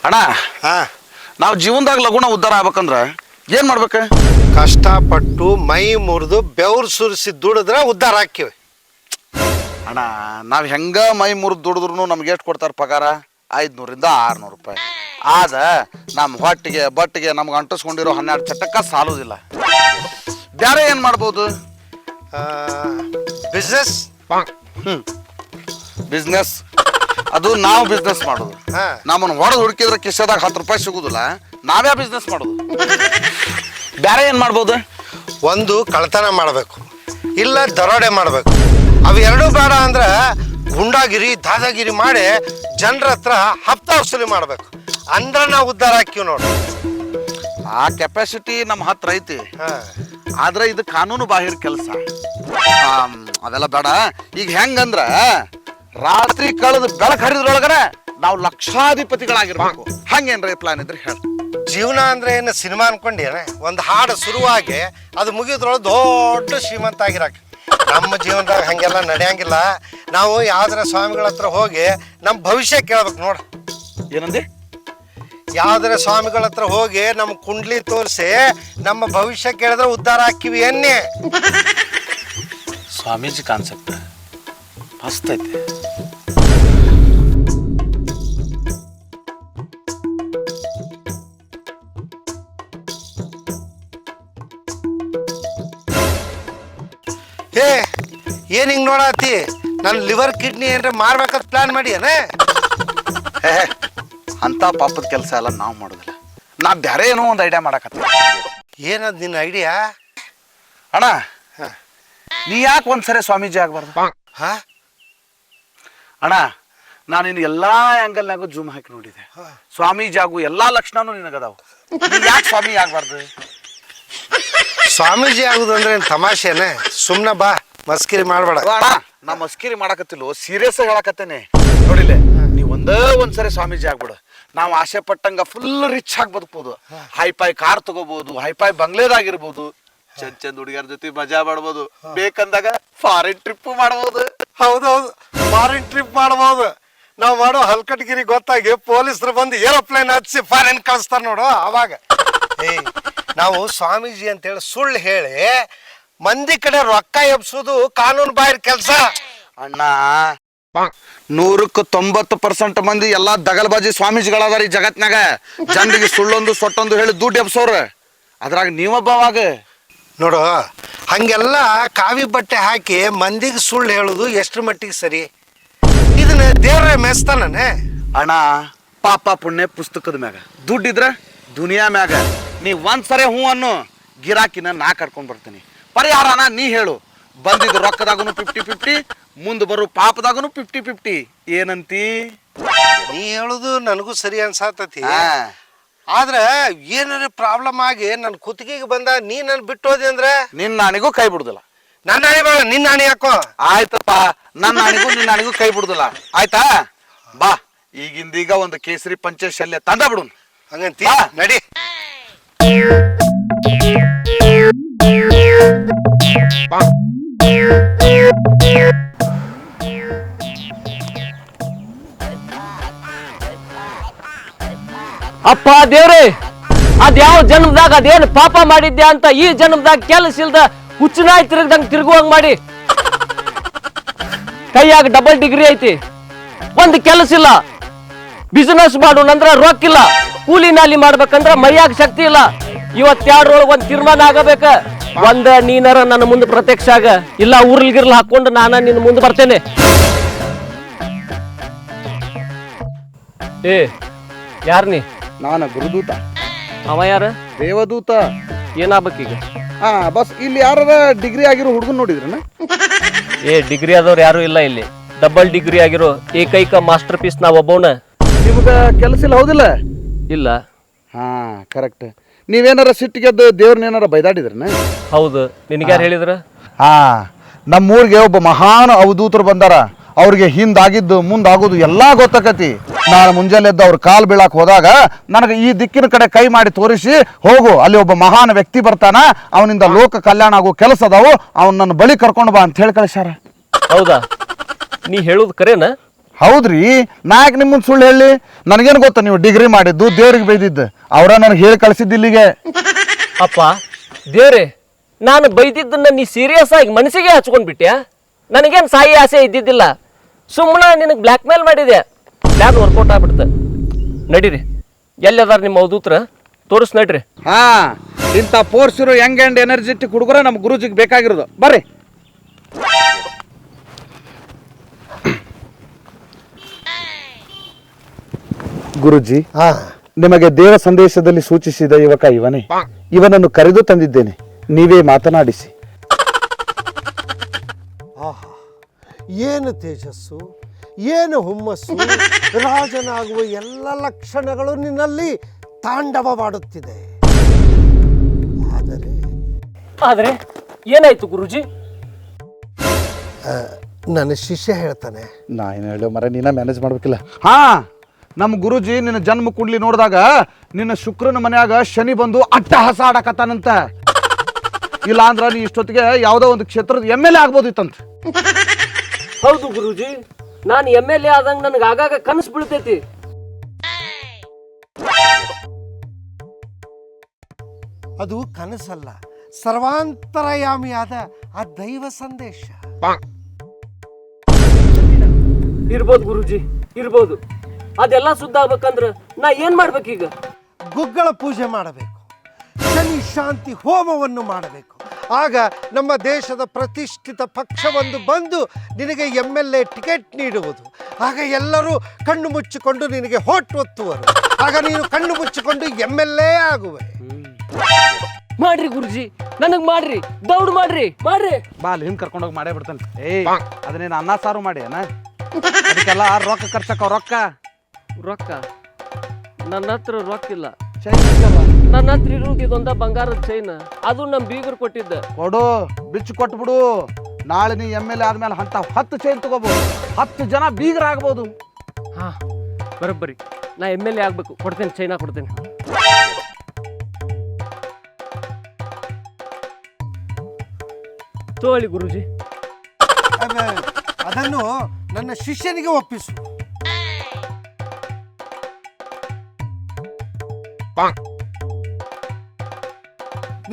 ಅಣ್ಣ ಹಾ ನಾವು ಜೀವನದಾಗ ಲಗುಣ ಉದ್ಧಾರ ಆಗ್ಬೇಕಂದ್ರ ಏನ್ ಮಾಡ್ಬೇಕು? ಕಷ್ಟಪಟ್ಟು ಮೈ ಮುರಿದು ಬೆವ್ರು ಸುರಿಸಿ ದುಡಿದ್ರೆ ಉದ್ಧಾರ ಹಾಕಿವಿ. ಅಣ್ಣ ನಾವ್ ಹೆಂಗ ಮೈ ಮುರಿದು ದುಡಿದ್ರು ನಮ್ಗೆ ಎಷ್ಟು ಕೊಡ್ತಾರ ಪಗಾರ? 500ರಿಂದ 600 ರೂಪಾಯಿ. ಆದ ನಮ್ಮ ಹೊಟ್ಟಿಗೆ ಬಟ್ಟಿಗೆ ನಮ್ಗೆ ಅಂಟಿಸ್ಕೊಂಡಿರೋ 12 ಚಟಕ್ಕ ಸಾಲುದಿಲ್ಲ. ಬ್ಯಾರೆ ಏನ್ ಮಾಡ್ಬೋದು? ಬಿಸ್ನೆಸ್. ಬಿಸ್ನೆಸ್ ಅದು ನಾವು ಬಿಸ್ನೆಸ್ ಮಾಡೋದು. ಹಾ. ನಮ್ಮನ್ನು ಹೊಡೆದು ಹುಡುಕಿದ್ರೆ ಕಿಸೆದಾಗ 10 ರೂಪಾಯಿ ಸಿಗುದಿಲ್ಲ. ನಾವ್ಯಾ ಬಿಸ್ನೆಸ್ ಮಾಡೋದು? ಬ್ಯಾರೆ ಏನ್ ಮಾಡ್ಬೋದು? ಒಂದು ಕಳ್ತನ ಮಾಡಬೇಕು, ಇಲ್ಲ ದರೋಡೆ ಮಾಡಬೇಕು. ಅವು ಎರಡೂ ಬೇಡ ಅಂದ್ರೆ ಗುಂಡಾಗಿರಿ ದಾದಾಗಿರಿ ಮಾಡಿ ಜನರ ಹತ್ರ ಹಪ್ತ ವಸೂಲಿ ಮಾಡಬೇಕು. ಅಂದ್ರೆ ನಾವು ಉದ್ಧಾರ ಹಾಕಿವಿ ನೋಡಿ. ಆ ಕೆಪಾಸಿಟಿ ನಮ್ಮ ಹತ್ರ ಐತಿ. ಹಾಂ, ಆದ್ರೆ ಇದು ಕಾನೂನು ಬಾಹಿರ ಕೆಲಸ. ಅದೆಲ್ಲ ಬೇಡ. ಈಗ ಹೆಂಗಂದ್ರ ರಾತ್ರಿ ಕಳೆದು ಬೆಳಕು ಹರಿದ್ರೊಳಗರ ನಾವು ಲಕ್ಷಾಧಿಪತಿಗಳಾಗಿರ್ಬೇಕು. ಹಂಗೇನ್ರಿ ಪ್ಲಾನ್ ಇದ್ರೆ ಹೇಳಿ. ಜೀವನ ಅಂದ್ರೆ ಏನು ಸಿನಿಮಾ ಅನ್ಕೊಂಡೇನೆ? ಒಂದು ಹಾಡು ಶುರುವಾಗಿ ಅದು ಮುಗಿದ್ರೊಳಗೆ ದೊಡ್ಡ ಶ್ರೀಮಂತ ಆಗಿರಾಕ. ನಮ್ಮ ಜೀವನದಾಗ ಹಂಗೆಲ್ಲ ನಡೆಯಂಗಿಲ್ಲ. ನಾವು ಯಾವ್ದಾರ ಸ್ವಾಮಿಗಳ ಹತ್ರ ಹೋಗಿ ನಮ್ಮ ಭವಿಷ್ಯ ಕೇಳ್ಬೇಕು ನೋಡ. ಏನಂದಿ? ಯಾವ್ದಾರ ಸ್ವಾಮಿಗಳ ಹತ್ರ ಹೋಗಿ ನಮ್ಮ ಕುಂಡ್ಲಿ ತೋರಿಸಿ ನಮ್ಮ ಭವಿಷ್ಯ ಕೇಳಿದ್ರೆ ಉದ್ಧಾರ ಹಾಕಿವಿ ಎನ್ನೆ. ಸ್ವಾಮೀಜಿ ಕಾನ್ಸೆಪ್ಟ್ ಮಸ್ತ್ ಐತಿ. ಏ ಏನ್ ಹಿಂಗ್ ನೋಡತ್ತಿ? ನನ್ನ ಲಿವರ್ ಕಿಡ್ನಿ ಏನ್ರ ಮಾರ್ಬೇಕಂತ ಪ್ಲಾನ್ ಮಾಡಿ ಏನ? ಅಂತ ಪಾಪದ ಕೆಲಸ ಎಲ್ಲ ನಾವು ಮಾಡೋದಿಲ್ಲ. ನಾ ಬ್ಯಾರೆ ಏನೋ ಒಂದು ಐಡಿಯಾ ಮಾಡಕತ್ತ. ಏನದ್ ನಿನ್ನ ಐಡಿಯಾ? ಅಣ್ಣ ನೀ ಯಾಕೆ ಒಂದ್ಸರಿ ಸ್ವಾಮೀಜಿ ಆಗ್ಬಾರ್ದು? ಹಾ ಅಣ್ಣ ನಾನು ಇನ್ನು ಎಲ್ಲಾ ಆಂಗಲ್ನಾಗೂ ಜೂಮ್ ಹಾಕಿ ನೋಡಿದೆ. ಸ್ವಾಮೀಜಿ ಆಗು ಎಲ್ಲಾ ಲಕ್ಷಣನೂ ನಿನಗದಾವು. ಯಾಕೆ ಸ್ವಾಮಿ ಆಗ್ಬಾರ್ದು? ಸ್ವಾಮೀಜಿ ಆಗುದಂದ್ರೆ ಏನ್ ತಮಾಷೆನೆ? ಸುಮ್ನೆ ಬಾ, ಮಸ್ಕಿರಿ ಮಾಡ್ಬೇಡ. ಅಣ್ಣ ನಾ ಮಸ್ಕಿರಿ ಮಾಡಕತ್ತಿಲ್ಲ, ಸೀರಿಯಸ್ ಆಗಿ ಹೇಳಕತ್ತೇನೆ. ನೋಡಿಲ್ಲ, ನೀವ್ ಒಂದ್ಸರಿ ಸ್ವಾಮೀಜಿ ಆಗ್ಬಿಡು. ನಾವು ಆಸೆ ಪಟ್ಟಂಗ ಫುಲ್ ರಿಚ್ ಆಗಿ ಬದುಕ್ಬೋದು. ಹೈಫೈ ಕಾರ್ ತಗೋಬಹುದು, ಹೈಫೈ ಬಂಗ್ಲೆದಾಗಿರ್ಬೋದು, ಚಂದ ಹುಡುಗಿಯರ ಜೊತೆ ಮಜಾ ಮಾಡ್ಬೋದು. ಬೇಕಂದಾಗ ಫಾರಿನ್ ಟ್ರಿಪ್ ಮಾಡ್ಬೋದು. ಹೌದೌದು, ಫಾರಿನ್ ಟ್ರಿಪ್ ಮಾಡ್ಬೋದು. ನಾವು ಮಾಡೋ ಹಲ್ಕಟ್ಗಿರಿ ಗೊತ್ತಾಗಿ ಪೊಲೀಸರು ಬಂದು ಏರೋಪ್ಲೇನ್ ಹಚ್ಚಿ ಫಾರಿನ್ ಕಳಿಸ್ತಾರ ನೋಡು. ಅವಾಗ ನಾವು ಸ್ವಾಮೀಜಿ ಅಂತೇಳಿ ಸುಳ್ಳು ಹೇಳಿ ಮಂದಿ ಕಡೆ ರೊಕ್ಕ ಎಬ್ಸೋದು ಕಾನೂನು ಬಾಹಿರ ಕೆಲಸ. ಅಣ್ಣ 100ಕ್ಕೆ 90% ಮಂದಿ ಎಲ್ಲಾ ದಗಲ್ಬಾಜಿ ಸ್ವಾಮೀಜಿಗಳದಾರ ಈ ಜಗತ್ನಾಗ. ಜನರಿಗೆ ಸುಳ್ಳೊಂದು ಸೊಟ್ಟೊಂದು ಹೇಳಿ ದುಡ್ಡು ಎಬ್ಸೋರ. ಅದ್ರಾಗ ನೀವೊಬ್ಬವಾಗ ನೋಡು, ಹಂಗೆಲ್ಲ ಕಾವಿ ಬಟ್ಟೆ ಹಾಕಿ ಮಂದಿಗೆ ಸುಳ್ಳು ಹೇಳುದು ಎಷ್ಟ್ರ ಮಟ್ಟಿಗೆ ಸರಿ? ಇದನ್ನ ದೇವ್ರ ಮೆಸ್ತಾನೆ. ಅಣ್ಣ ಪಾಪ ಪುಣ್ಯ ಪುಸ್ತಕದ ಮ್ಯಾಗ, ದುಡ್ಡಿದ್ರ ದುನಿಯಾ ಮ್ಯಾಗ. ನೀ ಒಂದ್ಸರಿ ಹೂ ಅನ್ನು ಗಿರಾಕಿನ ನಾ ಕರ್ಕೊಂಡ್ ಬರ್ತೀನಿ. ಪರಿಹಾರನ ನೀ ಹೇಳು. ಬಂದಿದ್ ರೊಕ್ಕದಾಗನು 50-50, ಮುಂದೆ ಬರೋ ಪಾಪದಾಗನು 50-50. ಏನಂತಿ? ನೀ ಹೇಳುದು ನನಗೂ ಸರಿ ಅನ್ಸಾತತಿ. ಆದ್ರೆ ಏನಾರ ಪ್ರಾಬ್ಲಮ್ ಆಗಿ ನನ್ನ ಕುತ್ತಿಗೆಗೆ ಬಂದ ನೀ ನನ್ ಬಿಟ್ಟು ಹೋದೆ ಅಂದ್ರೆ ನಿನ್ನ ನಾಣಿಗೂ ಕೈ ಬಿಡುದಿಲ್ಲ. ನನ್ನ ಆಣಿ ಬೇಡ, ನಿನ್ನ ಆಣಿ ಹಾಕೋ. ಆಯ್ತಪ್ಪ, ನನ್ನ ನಾಣಿಗೂ ನಿನ್ನ ನಾಣಿಗೂ ಕೈ ಬಿಡುದಿಲ್ಲ. ಆಯ್ತಾ? ಬಾ, ಈಗಿಂದೀಗ ಒಂದು ಕೇಸರಿ ಪಂಚೆ ಶಲ್ಯ ತಂದ ಬಿಡು. ಹಂಗಂತಿ? ನಡಿ. ಅಪ್ಪ ದೇವ್ರೆ, ಅದ್ಯಾವ ಜನ್ಮದಾಗ ಅದೇನು ಪಾಪ ಮಾಡಿದ್ದೆ ಅಂತ ಈ ಜನ್ಮದಾಗ ಕೆಲಸ ಇಲ್ದ ಹುಚ್ಚನಾಯ್ ತಿರುಗ್ದಂಗ್ ತಿರುಗುವಂಗ್ ಮಾಡಿ. ಕೈಯಾಗ ಡಬಲ್ ಡಿಗ್ರಿ ಐತಿ, ಒಂದು ಕೆಲಸ ಇಲ್ಲ. ಬಿಸಿನೆಸ್ ಮಾಡೋಣಂದ್ರ ರೊಕ್ಕ ಇಲ್ಲ, ಕೂಲಿ ನಾಲಿ ಮಾಡ್ಬೇಕಂದ್ರ ಮೈಯಾಗ ಶಕ್ತಿ ಇಲ್ಲ. ಇವತ್ತೆರಡರೊಳಗೆ ಒಂದು ತೀರ್ಮಾನ ಆಗಬೇಕ. ಒಂದ ನೀನರ ನನ್ನ ಮುಂದೆ ಪ್ರತ್ಯಕ್ಷ ಆಗ, ಇಲ್ಲ ಊರ್ಲ್ಗಿರ್ಲ್ ಹಾಕೊಂಡು ನಾನ ನಿನ್ನ ಮುಂದೆ ಬರ್ತೇನೆ. ಏ ಯಾರ ನೀ? ನಾನು ಗುರುದೂತ. ಅವ ಯಾರ? ದೇವದೂತ. ಏನಾಗ್ಬೇಕೀಗ? ಬಸ್ ಇಲ್ಲಿ ಯಾರ ಡಿಗ್ರಿ ಆಗಿರೋ ಹುಡುಗನ್ ನೋಡಿದ್ರನ? ಏ ಡಿಗ್ರಿ ಆದವ್ರು ಯಾರು ಇಲ್ಲ ಇಲ್ಲಿ. ಡಬಲ್ ಡಿಗ್ರಿ ಆಗಿರೋ ಏಕೈಕ ಮಾಸ್ಟರ್ ಪೀಸ್ ನಾ ಒಬ್ಬವನ. ನಿಮ್ಗ ಕೆಲಸ ಇಲ್ಲ ಹೌದಿಲ್ಲ? ಇಲ್ಲ. ಹಾ ಕರೆಕ್ಟ್. ನೀವೇನಾರ ಸಿಟ್ಟಿಗೆದ್ದು ದೇವ್ರನ್ನೇನಾರ ಬೈದಾಡಿದ್ರನ? ಹೌದು. ನಿನಗ್ಯಾರು ಹೇಳಿದ್ರ? ನಮ್ಮೂರಿಗೆ ಒಬ್ಬ ಮಹಾನ್ ಅವಧೂತರು ಬಂದಾರ. ಅವ್ರಿಗೆ ಹಿಂದಾಗಿದ್ದು ಮುಂದಾಗೋದು ಎಲ್ಲಾ ಗೊತ್ತಾಕತಿ. ನಾಳೆ ಮುಂಜಾನೆ ಎದ್ದು ಅವ್ರ ಕಾಲ್ ಬೀಳಾಕ್ ಹೋದಾಗ ನನಗೆ ಈ ದಿಕ್ಕಿನ ಕಡೆ ಕೈ ಮಾಡಿ ತೋರಿಸಿ ಹೋಗು, ಅಲ್ಲಿ ಒಬ್ಬ ಮಹಾನ್ ವ್ಯಕ್ತಿ ಬರ್ತಾನ, ಅವನಿಂದ ಲೋಕ ಕಲ್ಯಾಣ ಆಗೋ ಕೆಲಸ ಅದಾವು, ಅವನ್ ನನ್ನ ಬಳಿ ಕರ್ಕೊಂಡು ಬಾ ಅಂತ ಹೇಳಿ ಕಳಿಸ್ಯಾರ. ಹೌದಾ? ನೀ ಹೇಳುದು ಕರೇನ? ಹೌದ್ರಿ, ನಾಯಕ್ ನಿಮ್ಮನ್ ಸುಳ್ಳು ಹೇಳಿ ನನಗೇನು ಗೊತ್ತಾ, ನೀವು ಡಿಗ್ರಿ ಮಾಡಿದ್ದು ದೇವ್ರಿಗೆ ಬೈದಿದ್ದು ಅವ್ರ ನನಗೆ ಹೇಳಿ ಕಳ್ಸಿದ್ದು ಇಲ್ಲಿಗೆ. ಅಪ್ಪ ದೇವ್ರೆ, ನಾನು ಬೈದಿದ್ದನ್ನ ನೀ ಸೀರಿಯಸ್ ಆಗಿ ಮನಸ್ಸಿಗೆ ಹಚ್ಕೊಂಡ್ಬಿಟ್ಯಾ? ನನಗೇನು ಸಾಯಿ ಆಸೆ ಇದ್ದಿದ್ದಿಲ್ಲ, ಸುಮ್ಮನೆ ನಿನಗೆ ಬ್ಲ್ಯಾಕ್ ಮೇಲ್ ಮಾಡಿದೆ. ಪ್ಲ್ಯಾನ್ ವರ್ಕೌಟ್ ಆಗ್ಬಿಡ್ತ. ನಡೀರಿ, ಎಲ್ಲದಾರ ನಿಮ್ಮ ಅವಧೂತ್ರ ತೋರಿಸ್ ನಡ್ರಿ. ಹಾ, ಇಂಥ ಫೋರ್ಸ್ ಇರೋ ಯಂಗ್ ಆ್ಯಂಡ್ ಎನರ್ಜೆಟಿಕ್ ಹುಡುಗರ ನಮ್ಮ ಗುರುಜಿಗೆ ಬೇಕಾಗಿರೋದು. ಬರ್ರಿ. ಗುರುಜಿ, ನಿಮಗೆ ದೇವ ಸಂದೇಶದಲ್ಲಿ ಸೂಚಿಸಿದ ಯುವಕ ಇವನೇ. ಇವನನ್ನು ಕರೆದು ತಂದಿದ್ದೇನೆ, ನೀವೇ ಮಾತನಾಡಿಸಿ. ಆಹಾ, ಏನು ತೇಜಸ್ಸು, ಏನು ಹುಮ್ಮಸ್ಸು, ರಾಜನಾಗುವ ಎಲ್ಲ ಲಕ್ಷಣಗಳು ನಿನ್ನಲ್ಲಿ ತಾಂಡವ ಮಾಡುತ್ತಿದೆ. ಆದರೆ ಏನಾಯ್ತು ಗುರುಜಿ? ನನ್ನ ಶಿಷ್ಯ ಹೇಳ್ತಾನೆ. ನಾ ಏನು ಹೇಳೋ ಮರ, ನೀನ ಮ್ಯಾನೇಜ್ ಮಾಡ್ಬೇಕಿಲ್ಲ. ಹಾ, ನಮ್ಮ ಗುರುಜಿ ನಿನ್ನ ಜನ್ಮ ಕುಂಡ್ಲಿ ನೋಡಿದಾಗ ನಿನ್ನ ಶುಕ್ರನ ಮನ್ಯಾಗ ಶನಿ ಬಂದು ಅಟ್ಟಹಾಸ ಆಡಕತ್ತಾನಂತ. ಇಲ್ಲ ಅಂದ್ರ ನೀ ಇಷ್ಟೊತ್ತಿಗೆ ಯಾವುದೋ ಒಂದು ಕ್ಷೇತ್ರದ MLA ಆಗ್ಬೋದಿತ್ತಂತ. ಹೌದು ಗುರುಜಿ, ನಾನು MLA ಆದಂಗ ನನಗೆ ಆಗಾಗ ಕನಸು ಬೀಳ್ತೈತಿ. ಅದು ಕನಸಲ್ಲ, ಸರ್ವಾಂತರಯಾಮಿಯಾದ ಆ ದೈವ ಸಂದೇಶ. ಇರ್ಬೋದು ಗುರುಜಿ, ಇರ್ಬೋದು. ಅದೆಲ್ಲ ಸುದ್ದ ಆಗ್ಬೇಕಂದ್ರ ನಾ ಏನ್ ಮಾಡ್ಬೇಕೀಗ? ಗುಗ್ಗಳ ಪೂಜೆ ಮಾಡಬೇಕು, ಶನಿ ಶಾಂತಿ ಹೋಮವನ್ನು ಮಾಡಬೇಕು. ಆಗ ನಮ್ಮ ದೇಶದ ಪ್ರತಿಷ್ಠಿತ ಪಕ್ಷವೊಂದು ಬಂದು ನಿನಗೆ MLA ಟಿಕೆಟ್ ನೀಡುವುದು. ಆಗ ಎಲ್ಲರೂ ಕಣ್ಣು ಮುಚ್ಚಿಕೊಂಡು ನಿನಗೆ ಹೋಟ್ ಒತ್ತುವರು. ಆಗ ನೀನು ಕಣ್ಣು ಮುಚ್ಚಿಕೊಂಡು MLA ಆಗುವೆ. ಮಾಡ್ರಿ ಗುರುಜಿ, ನನಗ್ ಮಾಡ್ರಿ, ದೌಡ್ ಮಾಡ್ರಿ, ಮಾಡ್ರಿ. ಬಾ ಅಲ್ಲಿ ಹಿಂಗೆ ಕರ್ಕೊಂಡೋಗಿ ಮಾಡೇ ಬಿಡ್ತಾನೆ. ಏಯ್, ಅದನ್ನೇನು ಅನ್ನ ಸಾರು ಮಾಡಿ ಅಣ್ಣ, ಅದಕ್ಕೆಲ್ಲ ರೊಕ್ಕ ಖರ್ಚಕ್ಕ. ರೊಕ್ಕ ನನ್ನ ಹತ್ರ ರೊಕ್ಕ ಇಲ್ಲ. ಚೈನ್ ನನ್ನ ಹತ್ರ ಇರೋದು ಇದೊಂದ ಬಂಗಾರದ ಚೈನ್, ಅದು ನಮ್ ಬೀಗರು ಕೊಟ್ಟಿದ್ದ. ಕೊಡು, ಬಿಚ್ಚು ಕೊಟ್ಬಿಡು. ನಾಳೆ ನೀ MLA ಆದ್ಮೇಲೆ ಅಂತ 10 ಚೈನ್ ತಗೋಬಹುದು, 10 ಜನ ಬೀಗರಾಗ್ಬೋದು. ಹಾ ಬರೋಬ್ಬರಿ, ನಾ MLA ಆಗ್ಬೇಕು. ಕೊಡ್ತೇನೆ, ಚೈನಾ ಕೊಡ್ತೇನೆ. ತೋಳಿ ಗುರುಜಿ. ಅದನ್ನು ನನ್ನ ಶಿಷ್ಯನಿಗೆ ಒಪ್ಪಿಸು.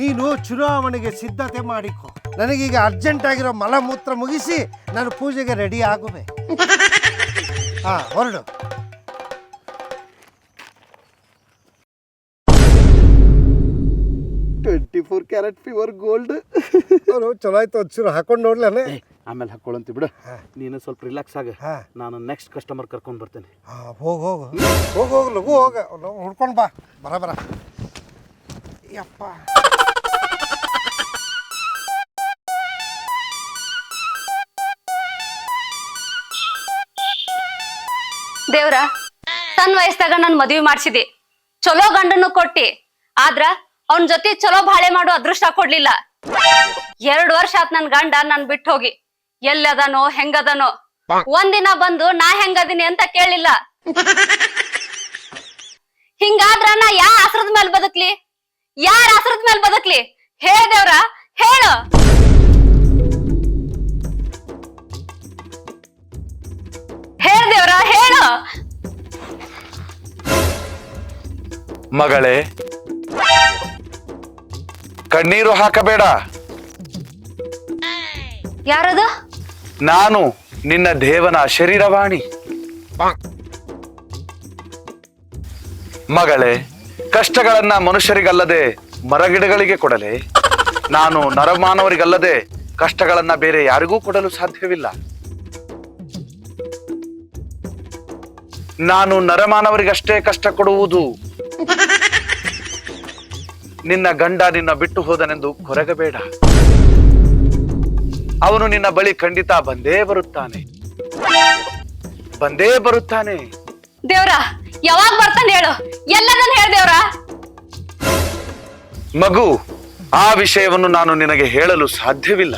ನೀನು ಚುನಾವಣೆಗೆ ಸಿದ್ಧತೆ ಮಾಡಿಕೊ. ನನಗೀಗ ಅರ್ಜೆಂಟ್ ಆಗಿರೋ ಮಲಮೂತ್ರ ಮುಗಿಸಿ ನಾನು ಪೂಜೆಗೆ ರೆಡಿ ಆಗುವೆ. ಹಾ, ಹೊರಡು. 24 ಕ್ಯಾರೆಟ್ ಪ್ಯೂರ್ ಗೋಲ್ಡ್. ಚಲೋ ಆಯ್ತು, ಒಂಚೂರು ಹಾಕೊಂಡು ನೋಡ್ಲೇನೆ. ಆಮೇಲೆ ಹಾಕೊಳ್ಳಂತಿ ಬಿಡು. ನೀನು ಸ್ವಲ್ಪ ರಿಲ್ಯಾಕ್ಸ್ ಆಗ, ನಾನು ನೆಕ್ಸ್ಟ್ ಕಸ್ಟಮರ್ ಕರ್ಕೊಂಡು ಬರ್ತೇನೆ. ಹೋಗು ಹೋಗು ಹೋಗು ಹೋಗು, ಲಘು ಹೋಗ, ಹುಡ್ಕೊಂಡು ಬಾ. ಬರ ಯಪ್ಪ. ದೇವ್ರ, ಸಣ್ಣ ವಯಸ್ಸಾಗ ನನ್ ಮದ್ವಿ ಮಾಡ್ಸಿದಿ, ಚಲೋ ಗಂಡನ್ನು ಕೊಟ್ಟಿ. ಆದ್ರ ಅವನ್ ಜೊತೆ ಚಲೋ ಬಾಳೆ ಮಾಡೋ ಅದೃಷ್ಟ ಕೊಡ್ಲಿಲ್ಲ. 2 ವರ್ಷ ಆತ್ ನನ್ ಗಂಡ ನನ್ ಬಿಟ್ಟು ಹೋಗಿ. ಎಲ್ಲದನೋ ಹೆಂಗದನೋ, ಒಂದಿನ ಬಂದು ನಾ ಹೆಂಗದಿನಿ ಅಂತ ಕೇಳಿಲ್ಲ. ಹಿಂಗಾದ್ರ ನಾ ಯಾ ಆಸರದ ಮೇಲೆ ಬದುಕ್ಲಿ, ಯಾರ ಆಸರದ ಮೇಲೆ ಬದುಕ್ಲಿ? ಹೇ ದೇವ್ರ, ಹೇಳು. ಹೇಳ್ ದೇವ್ರ, ಹೇಳು. ಮಗಳೇ, ಕಣ್ಣೀರು ಹಾಕಬೇಡ. ಯಾರದು? ನಾನು ನಿನ್ನ ದೇವನ ಶರೀರವಾಣಿ. ಮಗಳೇ, ಕಷ್ಟಗಳನ್ನ ಮನುಷ್ಯರಿಗಲ್ಲದೆ ಮರಗಿಡಗಳಿಗೆ ಕೊಡಲೆ. ನಾನು ನರಮಾನವರಿಗಲ್ಲದೆ ಕಷ್ಟಗಳನ್ನ ಬೇರೆ ಯಾರಿಗೂ ಕೊಡಲು ಸಾಧ್ಯವಿಲ್ಲ. ನಾನು ನರಮಾನವರಿಗಷ್ಟೇ ಕಷ್ಟ ಕೊಡುವುದು. ನಿನ್ನ ಗಂಡ ನಿನ್ನ ಬಿಟ್ಟು ಹೋದನೆಂದು ಕೊರಗಬೇಡ. ಅವನು ನಿನ್ನ ಬಳಿ ಖಂಡಿತ ಬಂದೇ ಬರುತ್ತಾನೆ. ದೇವ್ರ, ಯಾವಾಗ ಬರ್ತಾನೆ ಹೇಳು, ಎಲ್ಲದನ್ನ ಹೇಳ ದೇವ್ರ. ಮಗು, ಆ ವಿಷಯವನ್ನು ನಾನು ನಿನಗೆ ಹೇಳಲು ಸಾಧ್ಯವಿಲ್ಲ.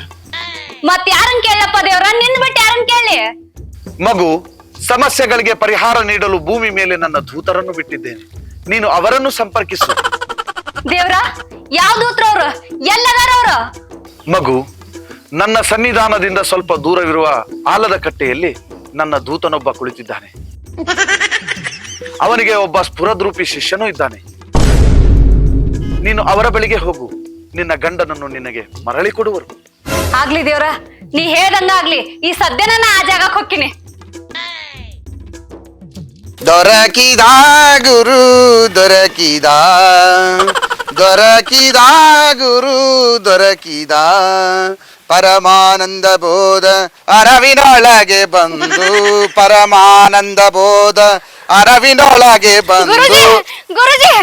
ಮತ್ ಯಾರನ್ ಕೇಳಪ್ಪ ದೇವ್ರ, ನಿನ್ ಬಿಟ್ಟು ಯಾರನ್ ಕೇಳಿ? ಮಗು, ಸಮಸ್ಯೆಗಳಿಗೆ ಪರಿಹಾರ ನೀಡಲು ಭೂಮಿ ಮೇಲೆ ನನ್ನ ದೂತರನ್ನು ಬಿಟ್ಟಿದ್ದೇನೆ. ನೀನು ಅವರನ್ನು ಸಂಪರ್ಕಿಸು. ದೇವ್ರ, ಯಾವ ದೂತ್ರವ್ರು, ಎಲ್ಲದಾರವ್ರು? ಮಗು, ನನ್ನ ಸನ್ನಿಧಾನದಿಂದ ಸ್ವಲ್ಪ ದೂರವಿರುವ ಆಲದ ಕಟ್ಟೆಯಲ್ಲಿ ನನ್ನ ದೂತನೊಬ್ಬ ಕುಳಿತಿದ್ದಾನೆ. ಅವನಿಗೆ ಒಬ್ಬ ಸ್ಫುರದ್ರೂಪಿ ಶಿಷ್ಯನೂ ಇದ್ದಾನೆ. ನೀನು ಅವರ ಬಳಿಗೆ ಹೋಗು, ನಿನ್ನ ಗಂಡನನ್ನು ನಿನಗೆ ಮರಳಿ ಕೊಡುವರು. ಆಗ್ಲಿ ದೇವ್ರ, ನೀ ಹೇಳ್ದಂಗ ಆಗ್ಲಿ. ಈ ಸದ್ಯನ ನಾ ಆ ಜಾಗಕ್ಕೆ ಹೋಗ್ತೀನಿ. ದೊರಕಿದ ಗುರು ದೊರಕಿದ, ದೊರಕಿದ ಗುರು ದೊರಕಿದ, ಪರಮಾನಂದ ಬೋಧ ಅರವಿನೊಳಗೆ ಬಂದು, ಪರಮಾನಂದ ಬೋಧ ಅರವಿನೊಳಗೆ ಬಂದು. ಗುರುಜಿ, ಗುರುಜಿ,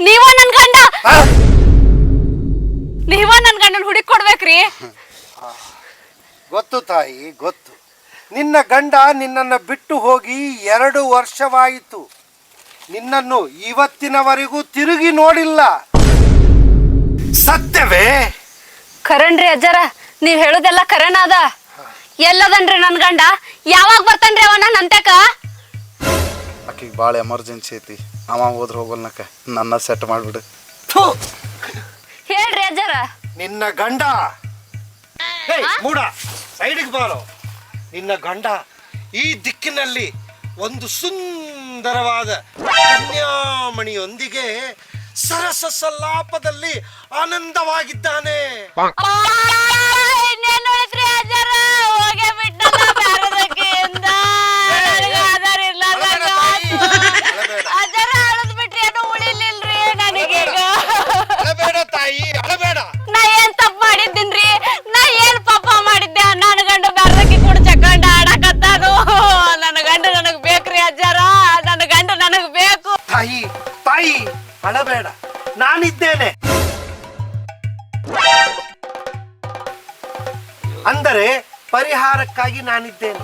ನೀವ ನನ್ ಗಂಡ, ನೀವ ನನ್ ಗಂಡನ ಹುಡುಕ್ ಕೊಡ್ಬೇಕ್ರಿ. ಗೊತ್ತು ತಾಯಿ, ಗೊತ್ತು. ನಿನ್ನ ಗಂಡ ನಿನ್ನನ್ನು ಬಿಟ್ಟು ಹೋಗಿ 2 ವರ್ಷವಾಯಿತು. ನಿನ್ನನ್ನು ಇವತ್ತಿನವರೆಗೂ ತಿರುಗಿ ನೋಡಿಲ್ಲ. ಸತ್ಯವೇ? ಕರಣ್ರಿ ಅಜ್ಜರ, ನೀವ್ ಹೇಳುದೆಲ್ಲ ಕರಣ ಅದ. ಎಲ್ಲದನ್ರಿ ನನ್ ಗಂಡ? ಯಾವಾಗ ಬರ್ತಾನ್ರಿ ಅವ ನನ್ನ ಅಂತ್ಯಕ? ಆಕಿಗೆ ಭಾಳ ಎಮರ್ಜೆನ್ಸಿ ಐತಿ. ಅವ ಹೋದ್ರ ಹೋಗಲ್ನಕ ನನ್ನ ಸೆಟ್ ಮಾಡ್ಬಿಡು. ಥು, ಹೇಳ್ರಿ ಅಜ್ಜರ. ನಿನ್ನ ಗಂಡ ಮೂಡ ಸೈಡಿಗೆ ಬಾರೋ. ನಿನ್ನ ಗಂಡ ಈ ದಿಕ್ಕಿನಲ್ಲಿ ಒಂದು ಸುಂದರವಾದ ಕನ್ಯಾಮಣಿಯೊಂದಿಗೆ ಸರಸ ಸಲ್ಲಾಪದಲ್ಲಿ ಆನಂದವಾಗಿದ್ದಾನೆ. ಅಳಬೇಡ ತಾಯಿ, ಅಳಬೇಡ. ನಾ ಏನ್ ತಪ್ಪು ಮಾಡಿದ್ದೀನ್ರಿ? ನಾ ಏನ್ ಪಾಪ ಮಾಡಿದ್ದೆ? ನನ್ನ ಗಂಡ ಬ್ಯಾರದಕ್ಕೆ ಕೂಡ ಚಕ್ಕಂಡ ಆಡಕತ್ತಾನು. ನನ್ನ ಗಂಡ ನನಗ್ ಬೇಕ್ರಿ ಅಜ್ಜಾರ, ನನ್ನ ಗಂಡ ನನಗ್ ಬೇಕು. ತಾಯಿ, ತಾಯಿ ಅಳಬೇಡ, ನಾನಿದ್ದೇನೆ. ಅಂದರೆ ಪರಿಹಾರಕ್ಕಾಗಿ ನಾನಿದ್ದೇನೆ.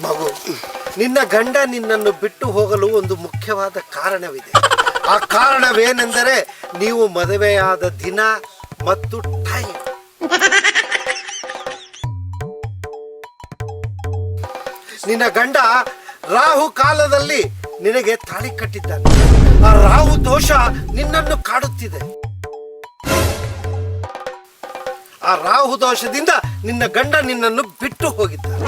ಮಗು, ನಿನ್ನ ಗಂಡ ನಿನ್ನನ್ನು ಬಿಟ್ಟು ಹೋಗಲು ಒಂದು ಮುಖ್ಯವಾದ ಕಾರಣವಿದೆ. ಆ ಕಾರಣವೇನೆಂದರೆ ನೀವು ಮದುವೆಯಾದ ದಿನ ಮತ್ತು ಟೈಮ್. ನಿನ್ನ ಗಂಡ ರಾಹು ಕಾಲದಲ್ಲಿ ನಿನಗೆ ತಾಳಿ ಕಟ್ಟಿದ್ದಾನೆ. ಆ ರಾಹು ದೋಷ ನಿನ್ನನ್ನು ಕಾಡುತ್ತಿದೆ. ಆ ರಾಹು ದೋಷದಿಂದ ನಿನ್ನ ಗಂಡ ನಿನ್ನನ್ನು ಬಿಟ್ಟು ಹೋಗಿದ್ದಾನೆ.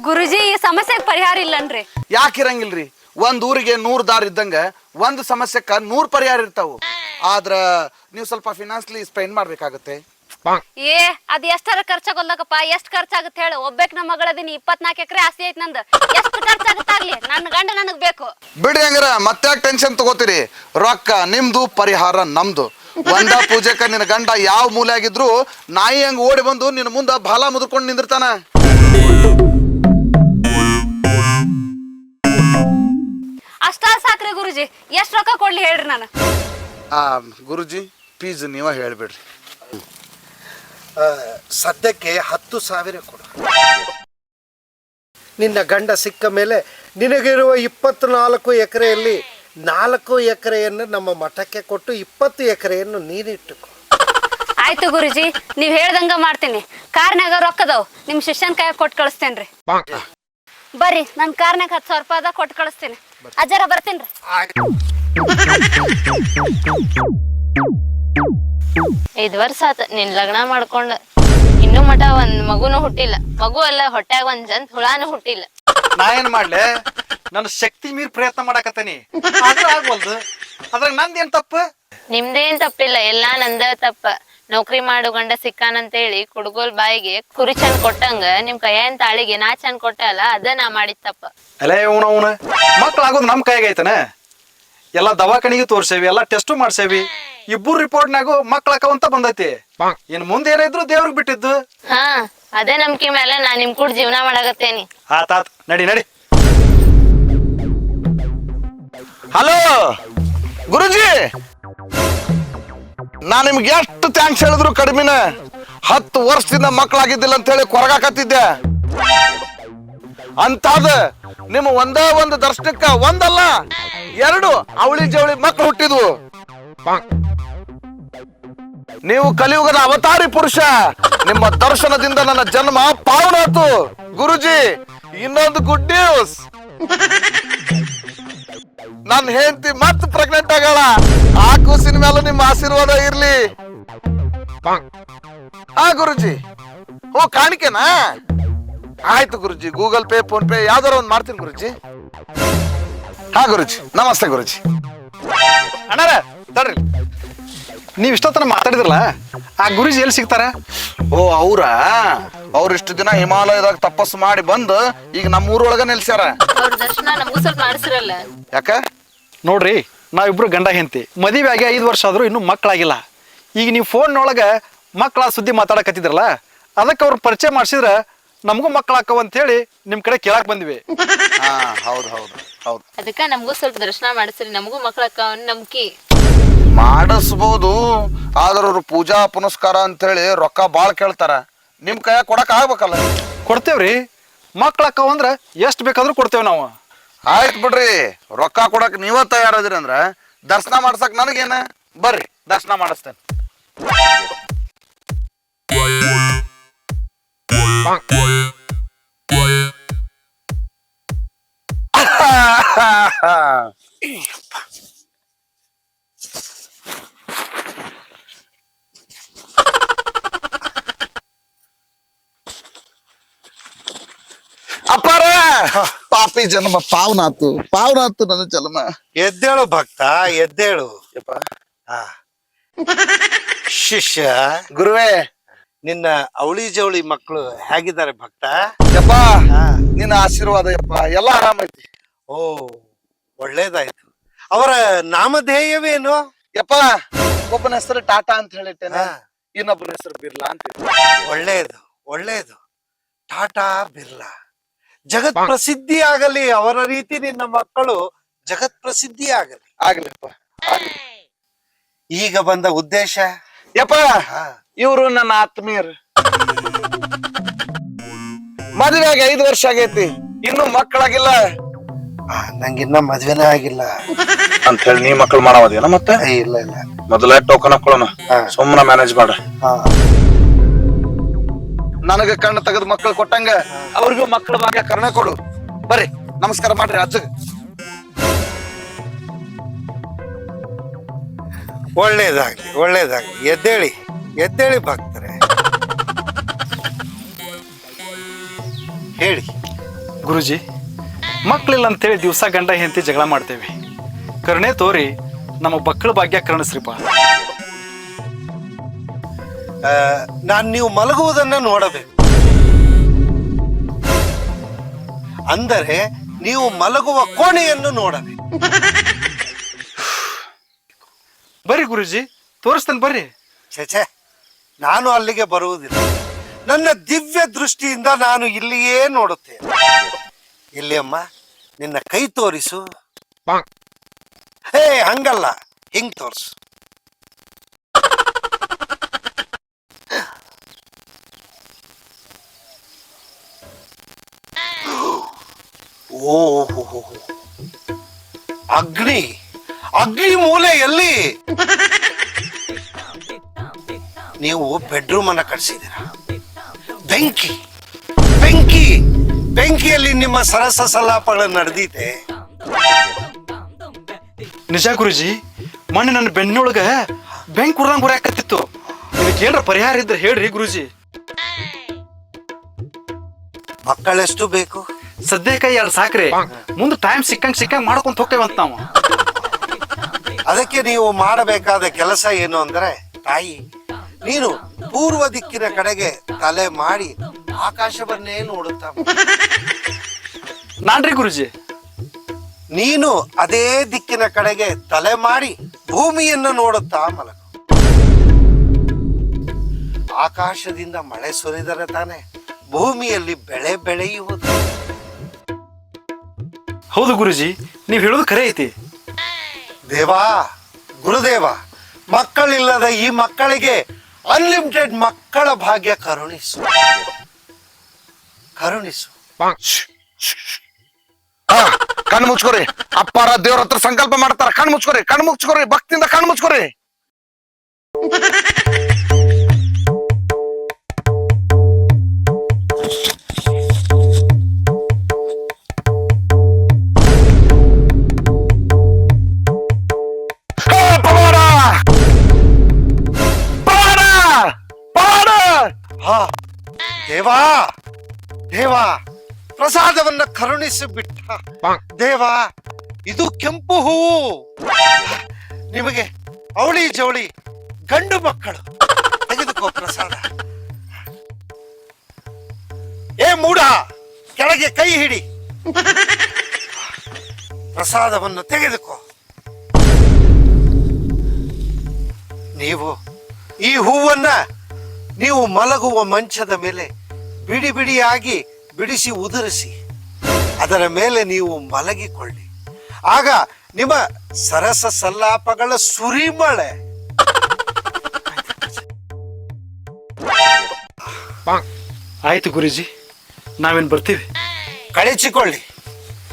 ಗುರುಜಿ, ಈ ಸಮಸ್ಯೆಗೆ ಪರಿಹಾರ ಇಲ್ಲನ್ರಿ? ಯಾಕಿರಂಗಿಲ್ರಿ? ಒಂದ್ ಊರಿಗೆ 100 ದಾರಿ ಇದ್ದಂಗ ಒಂದ್ ಸಮಸ್ಯೆಕ್ಕ 100 ಪರಿಹಾರ ಇರ್ತಾವು. ಆದ್ರ ನೀವು ಸ್ವಲ್ಪ ಫಿನಾನ್ಸ್ಲಿ ಸ್ಪೆಂಡ್ ಮಾಡ್ಬೇಕಾಗತ್ತೆ. ಏ, ಅದ್ ಎಷ್ಟಾರ ಖರ್ಚಾಗೋಲ್ಲಕಪ್ಪ. ಎಷ್ಟ್ ಖರ್ಚಾಗತ್ತೆ ಹೇಳು? ಒಬ್ಬಕ್ ನಮ್ಮ ಮಗಳದೀನಿ, 24 ಎಕರೆ ಆಸ್ತಿ ಐತ್ ನಂದು. ಎಷ್ಟು ಖರ್ಚಾಗತ್ತಾಗ್ಲಿ, ನನ್ನ ಗಂಡ ನನಗ್ ಬೇಕು. ಬಿಡಿ ಹಂಗಾರ, ಮತ್ತೆ ಟೆನ್ಷನ್ ತಗೋತೀರಿ? ರೊಕ್ಕ ನಿಮ್ದು, ಪರಿಹಾರ ನಮ್ದು. ಒಂದ ಪೂಜೆಕ ನಿನ್ನ ಗಂಡ ಯಾವ ಮೂಲೆ ಆಗಿದ್ರು ನಾಯಿ ಹಂಗ ಓಡಿ ಬಂದು ನಿನ್ನ ಮುಂದ ಬಾಲ ಮುದ್ರಕೊಂಡು ನಿಂದಿರ್ತಾನ. ಅಷ್ಟ ಸಾಕ್ರಿ ಗುರುಜಿ. ಎಷ್ಟ್ ರೊಕ್ಕ ಕೊಡ್ಲಿ ಹೇಳ್ರಿ? ನಾನು ಗುರುಜಿ ಫೀಸ್ ನೀವ ಹೇಳ್ಬಿಡ್ರಿ. ಸದ್ಯಕ್ಕೆ 10,000 ಕೊಡು. ನಿನ್ನ ಗಂಡ ಸಿಕ್ಕ ಮೇಲೆ ನಿನಗಿರುವ 24 ಎಕರೆಯಲ್ಲಿ 4 ಎಕರೆಯನ್ನು ನಮ್ಮ ಮಠಕ್ಕೆ ಕೊಟ್ಟು 20 ಎಕರೆಯನ್ನು ನೀನಿಟ್ಟುಕೊ. ಆಯ್ತು ಗುರುಜಿ, ನೀವ್ ಹೇಳ್ದಂಗ ಮಾಡ್ತೀನಿ. ಕಾರ್ನ್ಯಾಗ ರೊಕ್ಕದವ್, ನಿಮ್ ಶಿಷ್ಯನ್ ಕೈ ಕೊಟ್ಟು ಕಳಿಸ್ತೇನ್ರಿ. ಬರ್ರಿ, ನನ್ ಕಾರ್ನ್ಯಾಗ 10,000 ರೂಪಾಯಿ ಕೊಟ್ಟು ಕಳಿಸ್ತೇನೆ. ಅಜ್ಜರ ಬರ್ತೀನ್ರಿ. 5 ವರ್ಷ ಆತ ನಿನ್ ಲಗ್ನ ಮಾಡ್ಕೊಂಡ. ಇನ್ನೂ ಮಠ ಒಂದ್ ಮಗುನು ಹುಟ್ಟಿಲ್ಲ. ಮಗು ಅಲ್ಲ, ಹೊಟ್ಯಾಗ ಒಂದ್ ಜಂತ್ ಹುಳಾನು ಹುಟ್ಟಿಲ್ಲ. ನಾ ಏನ್ ಮಾಡ್ಲೆ? ನನ್ನ ಶಕ್ತಿ ಮೀರ್ ಪ್ರಯತ್ನ ಮಾಡಕತ್ತನಿ, ಆದ್ರೂ ಆಗ್ವಲ್ದು. ಅದ್ರಾಗ ನಂದೇನ್ ತಪ್ಪ? ನಿಮ್ದೇನ್ ತಪ್ಪಿಲ್ಲ, ಎಲ್ಲಾ ನಂದ ತಪ್ಪ. ನೌಕರಿ ಮಾಡು ಗಂಡ ಸಿಕ್ಕಾನಂತೇಳಿ ಕುಡ್ಗೋಲ್ ಬಾಯಿಗೆ ಕುರಿ ಚಂದ್ ಕೊಟ್ಟಂಗ ನಿಮ್ ಕೈಯನ್ ತಾಳಿಗೆ ನಾ ಚಂದ್ ಕೊಟ್ಟ ಅಲ್ಲ, ಅದ ನಾ ಮಾಡಿದ ತಪ್ಪ. ಅಲ್ಲೇ ಅವನ ಮಕ್ಳಾಗೋದು ನಮ್ ಕೈಗೈತನ? ಎಲ್ಲಾ ದವಾಖಾನಿಗೆ ತೋರ್ಸೇವಿ, ಎಲ್ಲಾ ಟೆಸ್ಟು ಮಾಡ್ಸೇವಿ. 2 ರಿಪೋರ್ಟ್ನಾಗು ಮಕ್ಳಾಕವಂತ ಬಂದೈತಿ. ಇನ್ ಮುಂದೆ ಏನಿದ್ರು ದೇವ್ರಿಗೆ ಬಿಟ್ಟಿದ್ದು. ಹಾ, ಅದೇ ನಂಬಿಕೆ ಮೇಲೆ ನಾ ನಿಮ್ ಕೂಡ ಜೀವನ ಮಾಡಾಕತ್ತೇನಿ. ಆತಾತ್, ನಡಿ ನಡಿ. ಹಲೋ ಗುರುಜಿ, ನಾ ನಿಮ್ಗೆ ಎಷ್ಟು ಥ್ಯಾಂಕ್ಸ್ ಹೇಳಿದ್ರು ಕಡಿಮೆನ. 10 ವರ್ಷದಿಂದ ಮಕ್ಕಳಾಗಿದ್ದಿಲ್ಲ ಅಂತ ಹೇಳಿ ಕೊರಗಾಕತ್ತಿದ್ದೆ. ಅಂತಾದ ನಿಮ್ಮ ಒಂದೇ ಒಂದು ದರ್ಶನಕ್ಕ ಒಂದಲ್ಲ 2 ಅವಳಿ ಜವಳಿ ಮಕ್ಕಳು ಹುಟ್ಟಿದ್ವು. ನೀವು ಕಲಿಯುಗದ ಅವತಾರಿ ಪುರುಷ. ನಿಮ್ಮ ದರ್ಶನದಿಂದ ನನ್ನ ಜನ್ಮ ಪಾವನಾತು. ಗುರುಜಿ, ಇನ್ನೊಂದು ಗುಡ್ ನ್ಯೂಸ್. ನನ್ನ ಹೆಂಡತಿ ಮತ್ತೆ ಪ್ರೆಗ್ನೆಂಟ್ ಆಗಳ. ಆ ಕೂಸಿನ ಮೇಲೆ ನಿಮ್ಮ ಆಶೀರ್ವಾದ ಇರ್ಲಿ. ಹಾ ಗುರುಜಿ, ಓ ಕಾಣಿಕೆನಾ? ಆಯ್ತು ಗುರುಜಿ, ಗೂಗಲ್ ಪೇ ಫೋನ್ ಪೇ ಯಾವ್ದಾರ ಒಂದ್ ಮಾಡ್ತೀನಿ ಗುರುಜಿ. ಹಾ ಗುರುಜಿ, ನಮಸ್ತೆ ಗುರುಜಿ. ಅಣ್ಣಾರ ತಡ್ರಿ, ನೀವ್ ಇಷ್ಟೊತ್ತನ ಮಾತಾಡಿದ್ರಲ್ಲ, ಆ ಗುರುಜಿ ಎಲ್ಲಿ ಸಿಗ್ತಾರ? ಓ ಅವ್ರ ಇಷ್ಟು ದಿನ ಹಿಮಾಲಯದಾಗ ತಪಸ್ಸು ಮಾಡಿ ಬಂದು ಈಗ ನಮ್ಮ ಊರೊಳಗ ನೆಲ್ಸ್ಯಾರ. ಅವ್ರ ದರ್ಶನ ನಮಗೂ ಸ್ವಲ್ಪ ಮಾಡಿಸ್ರಲ್ಲ. ಯಾಕ? ನೋಡ್ರಿ, ನಾವಿಬ್ರು ಗಂಡ ಹೆಂಡತಿ, ಮದುವೆ ಆಗಿ 5 ವರ್ಷ ಆದ್ರೂ ಇನ್ನೂ ಮಕ್ಕಳಾಗಿಲ್ಲ. ಈಗ ನೀವು ಫೋನ್ನೊಳಗ ಮಕ್ಕಳ ಸುದ್ದಿ ಮಾತಾಡಕತ್ತಿದ್ರಲ್ಲ, ಅದಕ್ಕೆ ಅವ್ರ ಪರಿಚಯ ಮಾಡಿಸಿದ್ರ ನಮಗೂ ಮಕ್ಕಳಾಕವ ಅಂತ ಹೇಳಿ ನಿಮ್ ಕಡೆ ಕೇಳಾಕ್ ಬಂದ್ವಿ. ಹಾ ಹೌದು ಹೌದು ಹೌದು, ಅದಕ್ಕ ನಮಗೂ ಸ್ವಲ್ಪ ದರ್ಶನ ಮಾಡಿಸ್ರಿ, ನಮಗೂ ಮಕ್ಕಳಕ್ಕ ನಂಬಿಕೆ. ಮಾಡಿಸ್ಬೋದು, ಆದ್ರ ಅವ್ರು ಪೂಜಾ ಪುನಸ್ಕಾರ ಅಂತ ಹೇಳಿ ರೊಕ್ಕ ಬಾಳ್ ಕೇಳ್ತಾರ. ನಿಮ್ ಕೈಯಾಗ ಕೊಡಕ್ ಆಗ್ಬೇಕಲ್ಲ. ಕೊಡ್ತೇವ್ರಿ, ಮಕ್ಕಳಾಕವ ಅಂದ್ರ ಎಷ್ಟ್ ಬೇಕಾದ್ರೂ ಕೊಡ್ತೇವ್ ನಾವು. ಆಯ್ತು ಬಿಡ್ರಿ, ರೊಕ್ಕ ಕೊಡಕ್ ನೀವ ತಯಾರದಿರಿ ಅಂದ್ರ ದರ್ಶನ ಮಾಡ್ಸಕ್ ನನಗೇನ, ಬರ್ರಿ ದರ್ಶನ ಮಾಡಿಸ್ತೇನೆ. ಅಪ್ಪಾರ, ಪಾಪಿ ಜನ್ಮ ಪಾವನಾತು ನನ್ನ ಜನ್ಮ. ಎದ್ದೇಳು ಭಕ್ತ, ಎದ್ದೇಳು. ಹಾ. ಶಿಷ್ಯ, ಗುರುವೇ, ನಿನ್ನ ಅವಳಿ ಜವಳಿ ಮಕ್ಕಳು ಹೇಗಿದ್ದಾರೆ ಭಕ್ತ? ಯಪ್ಪ ನಿನ್ನ ಆಶೀರ್ವಾದ ಯಪ್ಪ, ಎಲ್ಲ ಆರಾಮೈತಿ. ಓ, ಒಳ್ಳೇದಾಯ್ತು. ಅವರ ನಾಮಧೇಯವೇನು? ಯಪ್ಪ, ಒಬ್ಬನ ಹೆಸರು ಟಾಟಾ ಅಂತ ಹೇಳಿಟ್ಟೇನೆ, ಹಾ. ಇನ್ನೊಬ್ಬನ ಹೆಸರು ಬಿರ್ಲಾ ಅಂತ. ಒಳ್ಳೇದು ಒಳ್ಳೇದು. ಟಾಟಾ ಬಿರ್ಲಾ ಜಗತ್ ಪ್ರಸಿದ್ಧಿ ಆಗಲಿ. ಅವರ ರೀತಿ ನಿನ್ನ ಮಕ್ಕಳು ಜಗತ್ ಪ್ರಸಿದ್ಧಿ ಆಗಲಿ. ಆಗ್ಲಿಪ್ಪ. ಈಗ ಬಂದ ಉದ್ದೇಶ? ಯಪ್ಪ, ಹಾ. ಇವ್ರು ನನ್ನ ಆತ್ಮೀಯರು. ಮದುವೆಗೆ 5 ವರ್ಷ ಆಗೈತಿ, ಇನ್ನು ಮಕ್ಕಳಾಗಿಲ್ಲ. ನಂಗಿನ್ನ ಮದ್ವೆನೇ ಆಗಿಲ್ಲ ಅಂತ ಹೇಳಿ ನೀ ಮಕ್ಕಳು ಮಾಡವದೇನ? ಮತ್ತೆ ಇಲ್ಲ ಇಲ್ಲ, ಮೊದಲೇ ಟೋಕನ್ ಹಾಕೊಳ್ಳೋಣ, ಸುಮ್ಮನೆ ಮ್ಯಾನೇಜ್ ಮಾಡ. ನನಗ ಕಣ್ಣು ತೆಗೆದು ಮಕ್ಕಳು ಕೊಟ್ಟಂಗ ಅವ್ರಿಗೂ ಮಕ್ಕಳ ಭಾಗ್ಯ ಕರ್ಣೆ ಕೊಡು. ಬರ್ರಿ ನಮಸ್ಕಾರ ಮಾಡ್ರಿ ಅಜ್ಜ. ಒಳ್ಳೇದಾಗ್ಲಿ ಒಳ್ಳೇದಾಗ್ಲಿ. ಎದ್ದೇಳಿ ಎದ್ದೇಳಿ ಭಕ್ತರೆ, ಹೇಳಿ. ಗುರುಜಿ, ಮಕ್ಳಿಲ್ಲ ಅಂತೇಳಿ ದಿವಸ ಗಂಡ ಹೆಂಡತಿ ಜಗಳ ಮಾಡ್ತೇವೆ. ಕರುಣೆ ತೋರಿ ನಮ್ಮ ಮಕ್ಕಳ ಭಾಗ್ಯ ಕರುಣಿಸ್ರಿಪ್ಪ. ನಾನ್ ನೀವು ಮಲಗುವುದನ್ನ ನೋಡಬೇಕು. ಅಂದರೆ ನೀವು ಮಲಗುವ ಕೋಣೆಯನ್ನು ನೋಡಬೇಕು. ಬರ್ರಿ ಗುರುಜಿ, ತೋರಿಸ್ತೇನೆ ಬರ್ರಿ. ಛೇ, ನಾನು ಅಲ್ಲಿಗೆ ಬರುವುದಿಲ್ಲ. ನನ್ನ ದಿವ್ಯ ದೃಷ್ಟಿಯಿಂದ ನಾನು ಇಲ್ಲಿಯೇ ನೋಡುತ್ತೇನೆ. ಇಲ್ಲಿ ಅಮ್ಮ, ನಿನ್ನ ಕೈ ತೋರಿಸು. ಹೇ, ಹಂಗಲ್ಲ, ಹಿಂಗ್ ತೋರಿಸು. ಓ, ಅಗ್ನಿ ಅಗ್ನಿ ಮೂಲೆ ಎಲ್ಲಿ? ನೀವು ಬೆಡ್ರೂಮ್ ಅನ್ನ ಕಟ್ಸಿದ್ದೀರ. ಬೆಂಕಿ ಬೆಂಕಿ ಬೆಂಕಿಯಲ್ಲಿ ನಿಮ್ಮ ಸರಸ ಸಲಾಪಗಳು ನಡೆದಿದೆ. ನಿಜ ಗುರುಜಿ, ಮೊನ್ನೆ ನನ್ನ ಬೆನ್ನೊಳಗ ಬೆಂಕಿ ಕುಡ್ದಂಗ್ ಗುರಾಕತ್ತಿತ್ತು. ಇದಕ್ಕೆ ಏನ್ರ ಪರಿಹಾರ ಇದ್ರೆ ಹೇಳ್ರಿ ಗುರುಜಿ. ಮಕ್ಕಳೆಷ್ಟು ಬೇಕು? ಸದ್ಯಕ್ಕೆ 2 ಸಾಕ್ರಿ, ಮುಂದೆ ಟೈಮ್ ಸಿಕ್ಕಂಗ್ ಮಾಡ್ಕೊಂತ ಹೋಗ್ತೇವಂತ ನಾವು. ಅದಕ್ಕೆ ನೀವು ಮಾಡಬೇಕಾದ ಕೆಲಸ ಏನು ಅಂದ್ರೆ, ತಾಯಿ ನೀನು ಪೂರ್ವ ದಿಕ್ಕಿನ ಕಡೆಗೆ ತಲೆ ಮಾಡಿ ಆಕಾಶವನ್ನೇ ನೋಡುತ್ತಾ. ನಾನ್ರಿ ಗುರುಜಿ? ನೀನು ಅದೇ ದಿಕ್ಕಿನ ಕಡೆಗೆ ತಲೆ ಮಾಡಿ ಭೂಮಿಯನ್ನು ನೋಡುತ್ತಾ ಮಲಗು. ಆಕಾಶದಿಂದ ಮಳೆ ಸುರಿದರೆ ತಾನೆ ಭೂಮಿಯಲ್ಲಿ ಬೆಳೆ ಬೆಳೆಯುವುದು. ಹೌದು ಗುರುಜಿ, ನೀವ್ ಹೇಳೋದು ಖರೆ ಐತಿ. ದೇವಾ, ಗುರುದೇವ, ಮಕ್ಕಳಿಲ್ಲದ ಈ ಮಕ್ಕಳಿಗೆ ಅನ್ಲಿಮಿಟೆಡ್ ಮಕ್ಕಳ ಭಾಗ್ಯ ಕರುಣಿಸು ಕರುಣಿಸು. ಕಣ್ಣು ಮುಚ್ಕೋರಿ, ಅಪ್ಪಾರ ದೇವ್ರ ಹತ್ರ ಸಂಕಲ್ಪ ಮಾಡ್ತಾರ. ಕಣ್ಣು ಮುಚ್ಕೋರಿ, ಭಕ್ತಿಯಿಂದ ಕಣ್ಣು ಮುಚ್ಕೋರಿ. ಪವಾಡ ಹಾ ದೇವಾ ದೇವಾ ಪ್ರಸಾದವನ್ನ ಕರುಣಿಸಿ ಬಿಟ್ಟ ದೇವಾ, ಇದು ಕೆಂಪು ಹೂವು. ನಿಮಗೆ ಅವಳಿ ಜವಳಿ ಗಂಡು ಮಕ್ಕಳು, ತೆಗೆದುಕೋ ಪ್ರಸಾದ. ಏ ಮೂಢ, ಕೆಳಗೆ ಕೈ ಹಿಡಿ, ಪ್ರಸಾದವನ್ನು ತೆಗೆದುಕೋ. ನೀವು ಈ ಹೂವನ್ನ ನೀವು ಮಲಗುವ ಮಂಚದ ಮೇಲೆ ಬಿಡಿ ಬಿಡಿಯಾಗಿ ಬಿಡಿಸಿ ಉದುರಿಸಿ ಅದರ ಮೇಲೆ ನೀವು ಮಲಗಿಕೊಳ್ಳಿ. ಆಗ ನಿಮ್ಮ ಸರಸ ಸಲ್ಲಾಪಗಳ ಸುರಿಮಳೆ. ಆಯ್ತು ಗುರುಜಿ, ನಾವೇನು ಬರ್ತೀವಿ. ಕಳಿಸಿಕೊಳ್ಳಿ,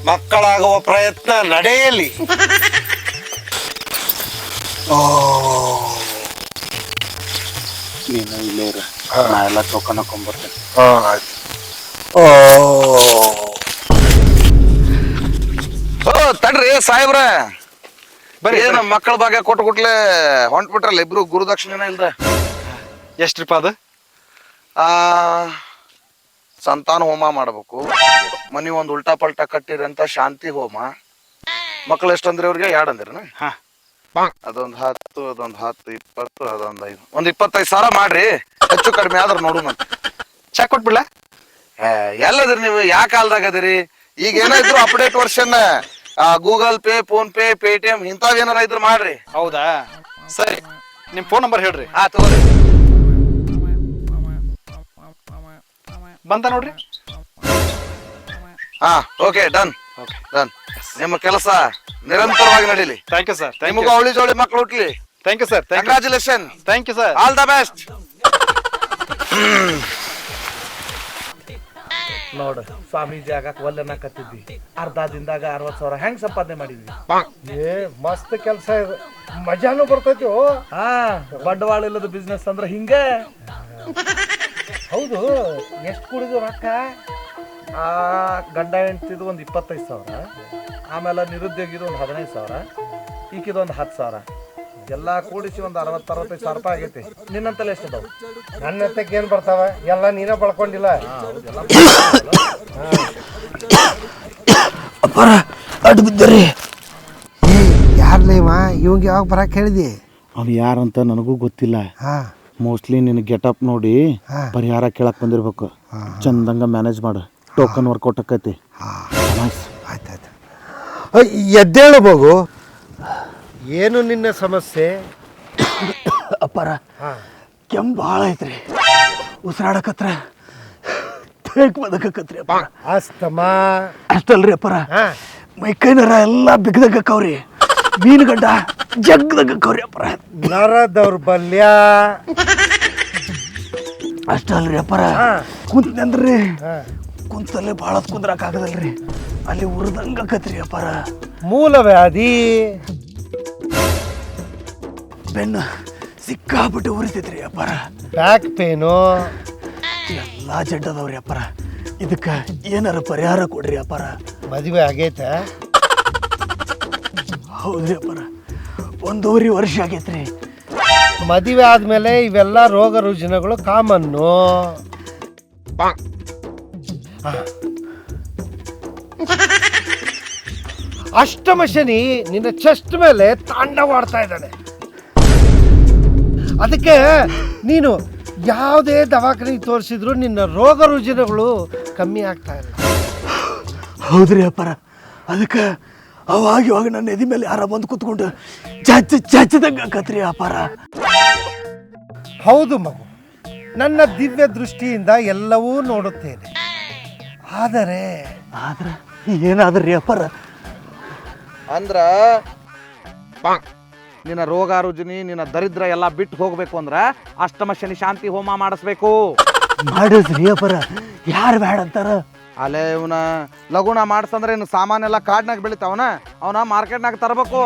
ಮಕ್ಕಳಾಗುವ ಪ್ರಯತ್ನ ನಡೆಯಲಿ. ನೀನು ಇಲ್ಲೇ ಇರ, ನಾ ಎಲ್ಲ ಟೋಕನ್ ಹಾಕೊಂಡ್ಬರ್ತೇನೆ. ಆಯ್ತು. ಓ ತಡ್ರಿ ಸಾಹೇಬ್ರ, ಬರ್ರಿ, ಏನು ಮಕ್ಕಳ ಭಾಗ್ಯ ಕೊಟ್ಬಿಟ್ಲೆ ಹೊಂಟ್ಬಿಟ್ರಲ್ಲ ಇಬ್ರು, ಗುರುದಕ್ಷಿಣೆನ ಇಲ್ದ. ಎಷ್ಟ್ರಿಪ್ಪ ಅದು? ಸಂತಾನ ಹೋಮ ಮಾಡ್ಬೇಕು, ಮನಿ ಒಂದ್ ಉಲ್ಟಾ ಪಲ್ಟಾ ಕಟ್ಟಿರಿ ಅಂತ ಶಾಂತಿ ಹೋಮ. ಮಕ್ಳು ಎಷ್ಟಂದ್ರಿ ಅವ್ರಿಗೆ? 2 ಅಂದ್ರಿ. ಹಾ, ಅದೊಂದ್ 10, ಅದೊಂದ್ 10, 20, ಅದೊಂದ್ 5, ಒಂದ್ 25,000 ಮಾಡ್ರಿ. ಹೆಚ್ಚು ಕಡಿಮೆ ಆದ್ರ ನೋಡುನ. ಚೆಕ್ ಕೊಟ್ಬಿಡ್ಲ? ಎಲ್ಲದ್ರಿ ನೀವು? ಯಾ ಕಾಲದಾಗ ಅದಿರಿ? ಈಗ ಏನಾದ್ರು update version Google pay, phone pay, Paytm ಇಂಥವ್ ಏನಾರ ಇದ್ರ ಮಾಡ್ರಿ. ಹೌದಾ, ಸರಿ. ನಿಮ್ ಫೋನ್ ನಂಬರ್ ಹೇಳ್ರಿ. ತಗೋರಿ. ಬಂತ ನೋಡ್ರಿ. Okay, done. ಡನ್. ನಿಮ್ಮ ಕೆಲಸ ನಿರಂತರವಾಗಿ ನಡೀಲಿ. Thank you sir. ನಿಮಗೂ ಅವಳಿ ಜೋಳಿ ಮಕ್ಳು ಹುಟ್ಲಿ. Thank you sir. Congratulation. Thank you sir. All the best. ನೋಡು, ಸ್ವಾಮೀಜಿ ಆಗಕ್ ಒಲ್ಲೆನಕತ್ತಿದ್ವಿ, ಅರ್ಧ ದಿನದಾಗ 60,000 ಹೆಂಗ್ ಸಂಪಾದನೆ ಮಾಡಿದ್ವಿ. ಏ ಮಸ್ತ್ ಕೆಲಸ ಇದು, ಮಜಾನು ಬರ್ತೈತಿ. ಬಂಡವಾಳ ಇಲ್ಲದ ಬಿಸ್ನೆಸ್ ಅಂದ್ರೆ ಹಿಂಗೆ. ಹೌದು, ಎಷ್ಟು ಕುಡಿದು ರೊಕ್ಕ? ಗಂಡ ಹೆಂಡ್ತಿದು ಒಂದು 25,000, ಆಮೇಲೆ ನಿರುದ್ಯೋಗಿದು ಒಂದು 15,000, ಈಕಿದು ಒಂದು 10,000, ಎಲ್ಲ ಕೂಡಿಸಿ ಒಂದು 60-65 ರೂಪಾಯಿ ಆಗೈತಿ. ನಿನ್ನಂತಲ್ಲ ಎಷ್ಟು ಅದಾವ? ನನ್ನ ಹತ್ತಕ್ಕೆ ಏನ್ ಬರ್ತಾವ? ಎಲ್ಲ ನೀನೇ ಬಳ್ಕೊಂಡಿಲ್ಲ. ಅಪ್ಪರ ಅಡ್ಡ ಬಿದ್ದರಿ. ಯಾರ್ಲೇವ ಇವಂಗ ಯಾವಾಗ ಬರಕ್ ಹೇಳಿದಿ? ಅವ್ನು ಯಾರಂತ ನನಗೂ ಗೊತ್ತಿಲ್ಲ. ಮೋಸ್ಟ್ಲಿ ನಿನ್ ಗೆಟಪ್ ನೋಡಿ ಪರಿಹಾರ ಕೇಳಕ್ ಬಂದಿರ್ಬೇಕು. ಚಂದಂಗ ಮ್ಯಾನೇಜ್ ಮಾಡು, ಟೋಕನ್ ವರ್ಕೌಟ್ ಆಕೈತಿ. ಆಯ್ತಾಯ್ತು, ಎದ್ದೇಳು ಹೋಗು. ಏನು ನಿನ್ನ ಸಮಸ್ಯೆ? ಅಪ್ಪರ ಕೆಮ್ಮು ಭಾಳ ಐತ್ರಿ, ಉಸಿರಾಡಕತ್ರ ತೇಕ್ ಬದಕತ್ರಿ ಅಪ್ಪ. ಅಸ್ತಮಾ ಅಷ್ಟಲ್ರಿ ಅಪ್ಪರ, ಮೈಕೈ ನರ ಎಲ್ಲ ಬಿಗದಕ್ಕವ್ರಿ, ಮೀನುಗಡ್ಡ ಜಗ್ದಕ್ಕವ್ರಿ ಅಪ್ಪರ. ನರ ದೌರ್ಬಲ್ಯ ಅಷ್ಟಲ್ರಿ ಅಪ್ಪರ, ಕುಂತ್ನಂದ್ರಿ ಕುಂತಲ್ಲೇ ಭಾಳ ಕುಂದ್ರಾಕ ಆಗದಲ್ರಿ, ಅಲ್ಲಿ ಉರ್ದಂಗಕತ್ರಿ ಅಪ್ಪರ. ಮೂಲ ವ್ಯಾಧಿ ಬೆನ್ನು ಸಿಕ್ಕಾಬಿಟ್ಟು ಉರಿತೈತ್ರಿ ಅಪ್ಪರ. ಬ್ಯಾಕ್ ಪೇನು ಎಲ್ಲ ಜಡ್ಡದವ್ರಿ ಅಪ್ಪರ, ಇದಕ್ಕೆ ಏನಾರ ಪರಿಹಾರ ಕೊಡ್ರಿ ಅಪ್ಪರ. ಮದುವೆ ಆಗೈತೆ? ಹೌದ್ರಿ ಅಪ್ಪರ, 1.5 ವರ್ಷ ಆಗೈತ್ರಿ. ಮದುವೆ ಆದ್ಮೇಲೆ ಇವೆಲ್ಲ ರೋಗ ರುಜಿನಗಳು ಕಾಮನ್ನು. ಅಷ್ಟಮ ಶನಿ ನಿನ್ನ ಚೆಸ್ಟ್ ಮೇಲೆ ತಾಂಡವಾಡ್ತಾ ಇದ್ದಾನೆ. ಅದಕ್ಕೆ ನೀನು ಯಾವುದೇ ದವಾಖಾನೆಗೆ ತೋರಿಸಿದ್ರು ನಿನ್ನ ರೋಗ ರುಜಿನಗಳು ಕಮ್ಮಿ ಆಗ್ತಾ ಇಲ್ಲ. ಹೌದ್ರಿ ಅಪ್ಪರ, ಅದಕ್ಕೆ ಅವಾಗ ನನ್ನ ಎದಿ ಮೇಲೆ ಯಾರ ಬಂದು ಕೂತ್ಕೊಂಡು ಚಾಚಿದಂಗ ಆಕತ್ರಿ ಅಪ್ಪರ. ಹೌದು ಮಗು, ನನ್ನ ದಿವ್ಯ ದೃಷ್ಟಿಯಿಂದ ಎಲ್ಲವೂ ನೋಡುತ್ತೇನೆ. ಆದರೆ ಆದ್ರೆ ಏನಾದ್ರಿ ಅಪ್ಪರ? ಅಂದ್ರ ನಿನ್ನ ರೋಗ ರುಜಿನಿ, ನಿನ್ನ ದರಿದ್ರ ಎಲ್ಲ ಬಿಟ್ಟು ಹೋಗ್ಬೇಕು ಅಂದ್ರ ಅಷ್ಟಮ ಶನಿ ಶಾಂತಿ ಹೋಮ ಮಾಡಿಸ್ಬೇಕು. ಮಾಡಿಸ್ರಿ ಅಪ್ಪರ, ಯಾರು ಬೇಡ ಅಂತಾರ? ಅಲ್ಲೇ ಇವನ ಲಗುಣ ಮಾಡ್ಸಂದ್ರೆ ಇನ್ನು ಸಾಮಾನೆಲ್ಲ ಕಾಡ್ನಾಗ ಬೆಳಿತಾವನ, ಅವನ ಮಾರ್ಕೆಟ್ನಾಗ ತರಬೇಕು.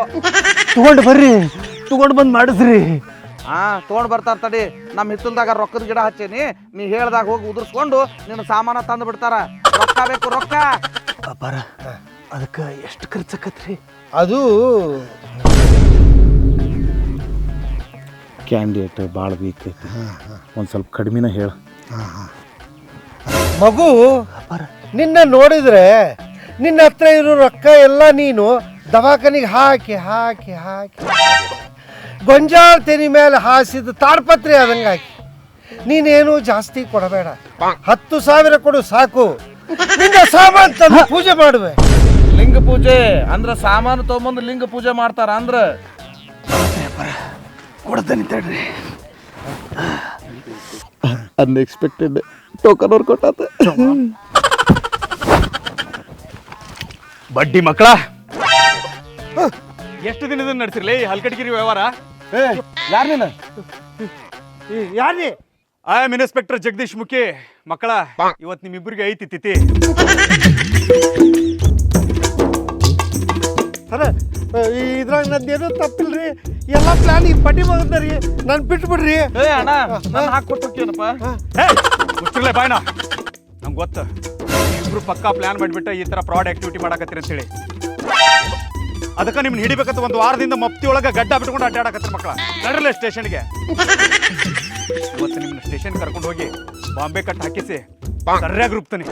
ತಗೊಂಡು ಬರ್ರಿ, ತಗೊಂಡು ಬಂದು ಮಾಡಿಸ್ರಿ. ತಗೊಂಡ್ ಬರ್ತಾರ ತಡಿ. ನಮ್ಮ ಹಿತ್ತಲ್ದಾಗ ರೊಕ್ಕದ ಗಿಡ ಹಚ್ಚೇನಿ, ನೀ ಹೇಳ್ದಾಗ ಹೋಗಿ ಉದುರ್ಸ್ಕೊಂಡು ನಿನ್ನ ಸಾಮಾನ ತಂದು ಬಿಡ್ತಾರ. ರೊಕ್ಕ ಬೇಕು, ರೊಕ್ಕ. ಅಪ್ಪರ, ಅದಕ್ಕೆ ಎಷ್ಟು ಖರ್ಚಾಕತ್ರಿ? ಅದು ಕ್ಯಾಂಡಿಡೇಟ್ ಭಾಳ ವೀಕ್ ಐತಿ, ಒಂದು ಸ್ವಲ್ಪ ಕಡಿಮೆನ ಹೇಳು. ಮಗು ನಿನ್ನ ನೋಡಿದ್ರೆ ನಿನ್ನ ಹತ್ರ ಇರೋ ರೊಕ್ಕ ಎಲ್ಲ ನೀನು ದವಾಖಾನಿಗೆ ಹಾಕಿ ಹಾಕಿ ಹಾಕಿ ಗೊಂಜಾಳ ತೆನಿ ಮೇಲೆ ಹಾಸಿದ ತಾಡ್ಪತ್ರೆ ಆದಂಗೆ ಹಾಕಿ ನೀನೇನು ಜಾಸ್ತಿ ಕೊಡಬೇಡ 10,000 ಕೊಡು ಸಾಕು ನಿನ್ನ ಸಾಮಾನು ತಂದು ಪೂಜೆ ಮಾಡುವೆ. ಲಿಂಗ ಪೂಜೆ ಅಂದ್ರ ಸಾಮಾನು ತಗೊಂಬಂದು ಲಿಂಗ ಪೂಜೆ ಮಾಡ್ತಾರ ಅಂದ್ರ ಕೊಡ್ತೇನೆ ತಡ್ರಿ. ಅನ್ಎಕ್ಸ್ಪೆಕ್ಟೆಡ್ ಟೋಕನ್ ಅವ್ರು ಕೊಟ್ಟಾತ. ಬಡ್ಡಿ ಮಕ್ಕಳ ಎಷ್ಟು ದಿನದಿಂದ ನಡೆಸಿರ್ಲಿ ಹಲ್ಕಟ್ಗಿರಿ ವ್ಯವಹಾರ? ಯಾರ ನೀನು? ಯಾರೇ I am inspector Jagdish Mukhi. ಮಕ್ಕಳ ಇವತ್ತು ನಿಮ್ಮಿಬ್ಬರಿಗೆ ಐತಿ ತಿಥಿ. ಅದ ಇದ್ರಾಗ ನಂದೇನು ತಪ್ಪಿಲ್ರಿ, ಎಲ್ಲ ಪ್ಲಾನ್ ಈ ಪಟ್ಟಿ ಬಂದ್ರಿ, ನಾನು ಬಿಟ್ಬಿಡ್ರಿ. ಅಣ್ಣ ನಾನು ಹಾಕೊಟ್ಟೇನಪ್ಪ. ಗೊತ್ತಿರಲೇ ಬಾಯ್ನ, ನಮ್ಗೆ ಗೊತ್ತು ಇಬ್ರು ಪಕ್ಕಾ ಪ್ಲಾನ್ ಮಾಡಿಬಿಟ್ಟು ಈ ಥರ ಫ್ರಾಡ್ ಆಕ್ಟಿವಿಟಿ ಮಾಡಕತ್ತೀರಿ ಅಂತೇಳಿ. ಅದಕ್ಕೆ ನಿಮ್ನ ಹಿಡಿಬೇಕಂತ ಒಂದು ವಾರದಿಂದ ಮಪ್ತಿ ಒಳಗೆ ಗಡ್ಡ ಬಿಟ್ಕೊಂಡು ಅಡ್ಡಾಡಕತ್ತೀರಿ ಮಕ್ಕಳ. ನಡ್ರಲ್ಲ ಸ್ಟೇಷನ್ಗೆ. ಇವತ್ತು ನಿಮ್ಮನ್ನ ಸ್ಟೇಷನ್ ಕರ್ಕೊಂಡು ಹೋಗಿ ಬಾಂಬೆ ಕಟ್ ಹಾಕಿಸಿ ಸರಿಯಾಗಿ ರೂಪ್ತಾನೆ.